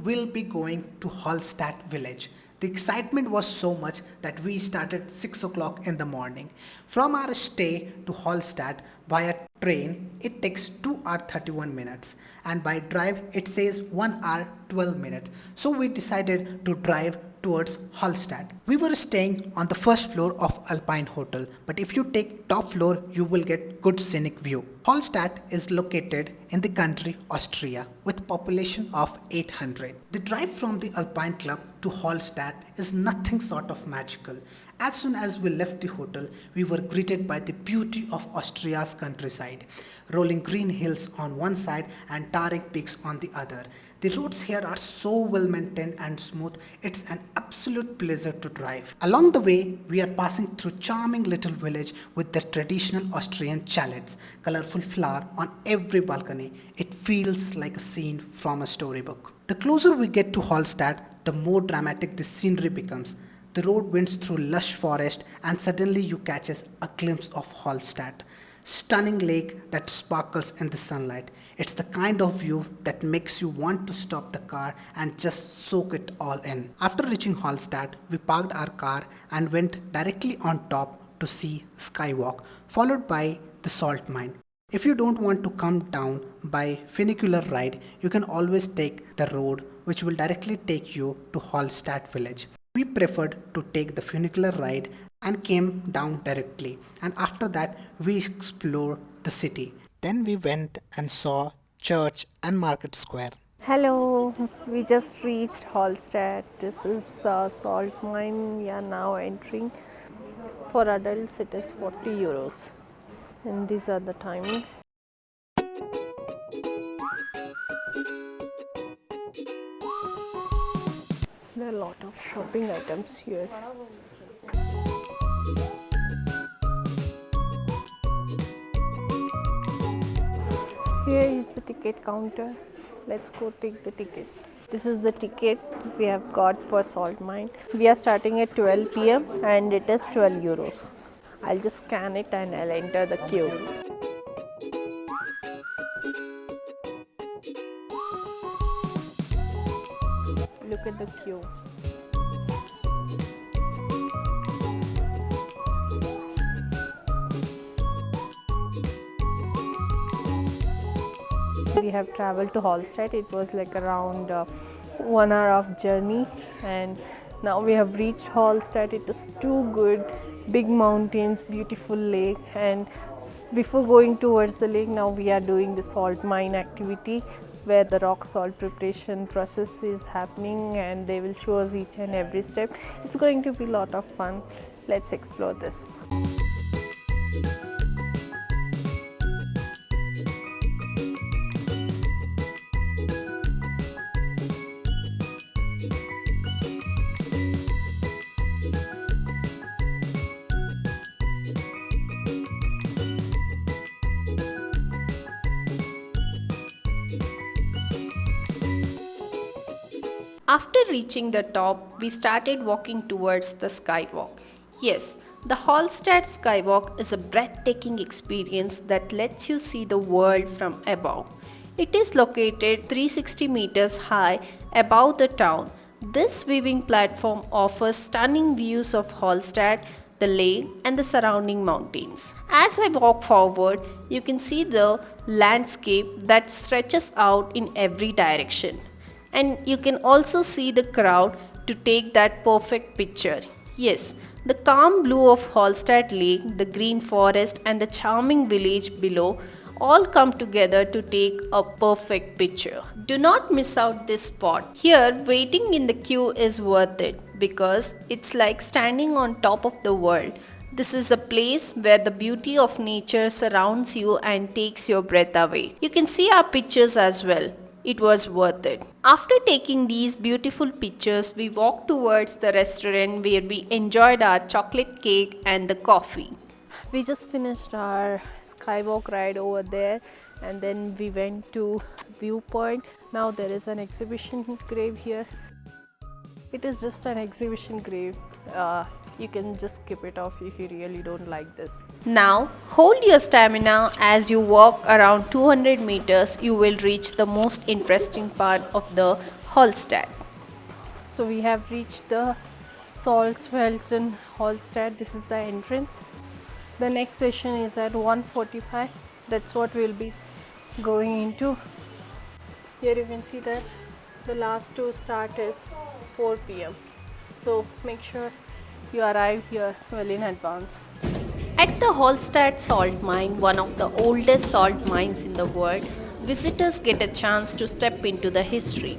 we'll be going to Hallstatt village. The excitement was so much that we started 6 o'clock in the morning. From our stay to Hallstatt via train, it takes 2 hours 31 minutes, and by drive it says 1 hour 12 minutes. So we decided to drive towards Hallstatt. We were staying on the first floor of Alpine Hotel, but if you take top floor, you will get good scenic view. Hallstatt is located in the country Austria with population of 800. The drive from the Alpine Club to Hallstatt is nothing sort of magical. As soon as we left the hotel, we were greeted by the beauty of Austria's countryside, rolling green hills on one side and towering peaks on the other. The roads here are so well maintained and smooth, it's an absolute pleasure to drive. Along the way, we are passing through charming little village with their traditional Austrian chalets, colorful flower on every balcony. It feels like a scene from a storybook. The closer we get to Hallstatt, the more dramatic the scenery becomes. The road winds through lush forest and suddenly you catches a glimpse of Hallstatt. Stunning lake that sparkles in the sunlight. It's the kind of view that makes you want to stop the car and just soak it all in. After reaching Hallstatt, we parked our car and went directly on top to see Skywalk, followed by the salt mine. If you don't want to come down by funicular ride, you can always take the road which will directly take you to Hallstatt village. We preferred to take the funicular ride and came down directly, and after that we explored the city. Then we went and saw church and market square. Hello, we just reached Hallstatt. This is salt mine. We are now entering. For adults, it is 40 euros, and these are the timings. There are a lot of shopping items here. Here is the ticket counter. Let's go take the ticket. This is the ticket we have got for salt mine. We are starting at 12 p.m. and it is 12 euros. I'll just scan it and I'll enter the queue. Look at the queue. We have traveled to Hallstatt. It was like around 1 hour of journey, and now we have reached Hallstatt. It is too good. Big mountains, beautiful lake, and before going towards the lake, now we are doing the salt mine activity where the rock salt preparation process is happening, and they will show us each and every step. It's going to be a lot of fun. Let's explore this. After reaching the top, we started walking towards the skywalk. Yes, the Hallstatt skywalk is a breathtaking experience that lets you see the world from above. It is located 360 meters high above the town. This weaving platform offers stunning views of Hallstatt, the lake, and the surrounding mountains. As I walk forward, you can see the landscape that stretches out in every direction. And you can also see the crowd to take that perfect picture. Yes, the calm blue of Hallstatt Lake, the green forest, and the charming village below all come together to take a perfect picture. Do not miss out this spot. Here, waiting in the queue is worth it because it's like standing on top of the world. This is a place where the beauty of nature surrounds you and takes your breath away. You can see our pictures as well. It was worth it. After taking these beautiful pictures, we walked towards the restaurant where we enjoyed our chocolate cake and the coffee. We just finished our skywalk ride over there, and then we went to viewpoint. Now there is an exhibition grave here. It is just an exhibition grave. You can just skip it off if you really don't like this. Now, hold your stamina as you walk around 200 meters. You will reach the most interesting part of the Hallstatt. So we have reached the Salzfelsen Hallstatt. This is the entrance. The next session is at 1:45. That's what we'll be going into. Here you can see that the last two start is 4 p.m. So make sure you arrive here well in advance. At the Hallstatt salt mine, one of the oldest salt mines in the world, visitors get a chance to step into the history.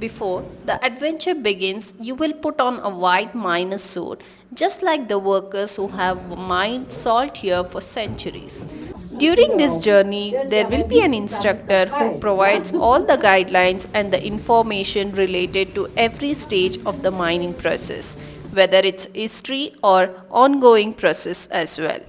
Before the adventure begins, you will put on a white miner's suit, just like the workers who have mined salt here for centuries. During this journey, there will be an instructor who provides all the guidelines and the information related to every stage of the mining process, whether it's history or ongoing process as well.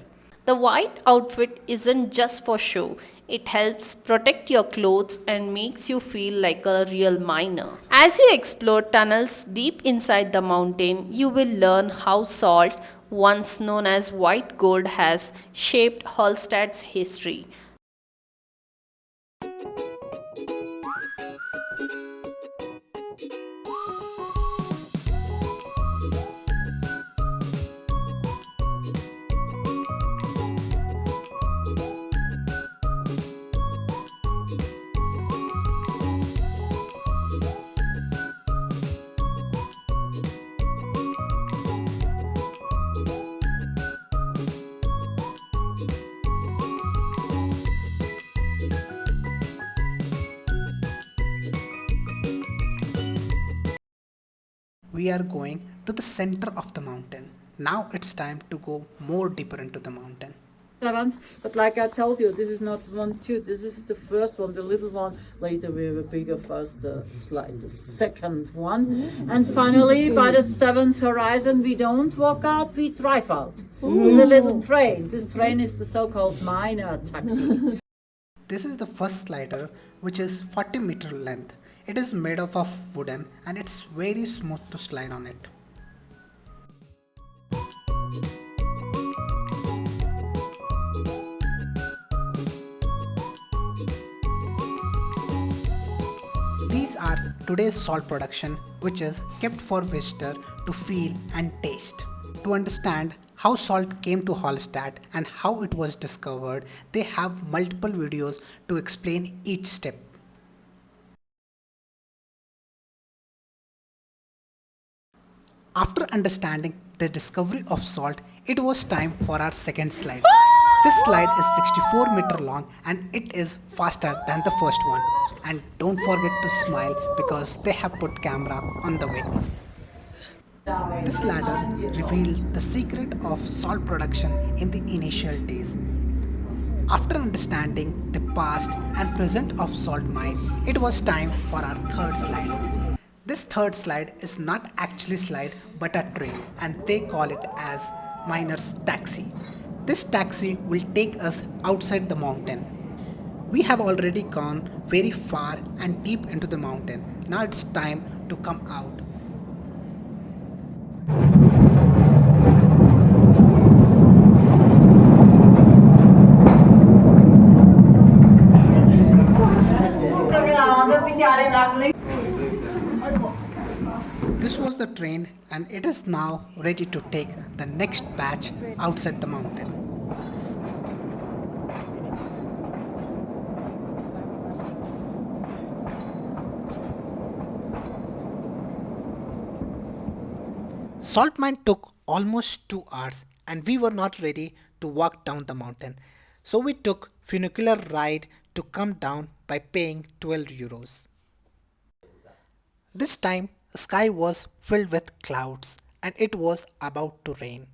The white outfit isn't just for show. It helps protect your clothes and makes you feel like a real miner. As you explore tunnels deep inside the mountain, you will learn how salt, once known as white gold, has shaped Hallstatt's history. We are going to the center of the mountain. Now it's time to go more deeper into the mountain. Ones, but like I told you, this is not 1, 2. This is the first one, the little one. Later we have a bigger first slide, the second one, and finally by the 7th horizon we don't walk out, we drive out with a little train. This train is the so-called miner taxi. This is the first slider, which is 40-meter length. It is made of wooden and it's very smooth to slide on it. These are today's salt production, which is kept for visitor to feel and taste. To understand how salt came to Hallstatt and how it was discovered, they have multiple videos to explain each step. After understanding the discovery of salt, it was time for our second slide. This slide is 64 meter long and it is faster than the first one. And don't forget to smile because they have put camera on the way. This ladder revealed the secret of salt production in the initial days. After understanding the past and present of salt mine, it was time for our third slide. This third slide is not actually slide but a train, and they call it as miner's taxi. This taxi will take us outside the mountain. We have already gone very far and deep into the mountain. Now it's time to come out. This was the train and it is now ready to take the next batch outside the mountain. Salt mine took almost 2 hours and we were not ready to walk down the mountain. So we took funicular ride to come down by paying 12 euros. This time sky was filled with clouds and it was about to rain.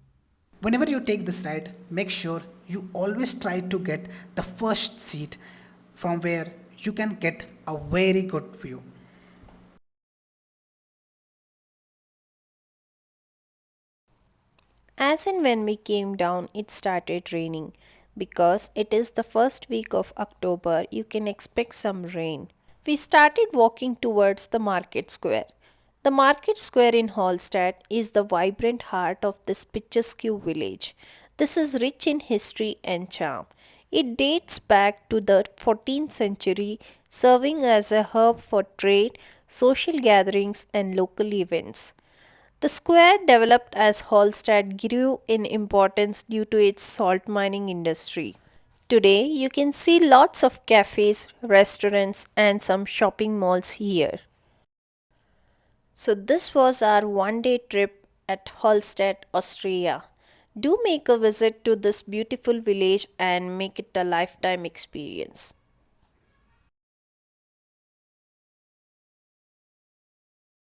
Whenever you take this ride, make sure you always try to get the first seat from where you can get a very good view. As and when we came down, it started raining. Because it is the first week of October, you can expect some rain. We started walking towards the market square. The market square in Hallstatt is the vibrant heart of this picturesque village. This is rich in history and charm. It dates back to the 14th century, serving as a hub for trade, social gatherings, and local events. The square, developed as Hallstatt, grew in importance due to its salt mining industry. Today, you can see lots of cafes, restaurants, and some shopping malls here. So, this was our one day trip at Hallstatt, Austria. Do make a visit to this beautiful village and make it a lifetime experience.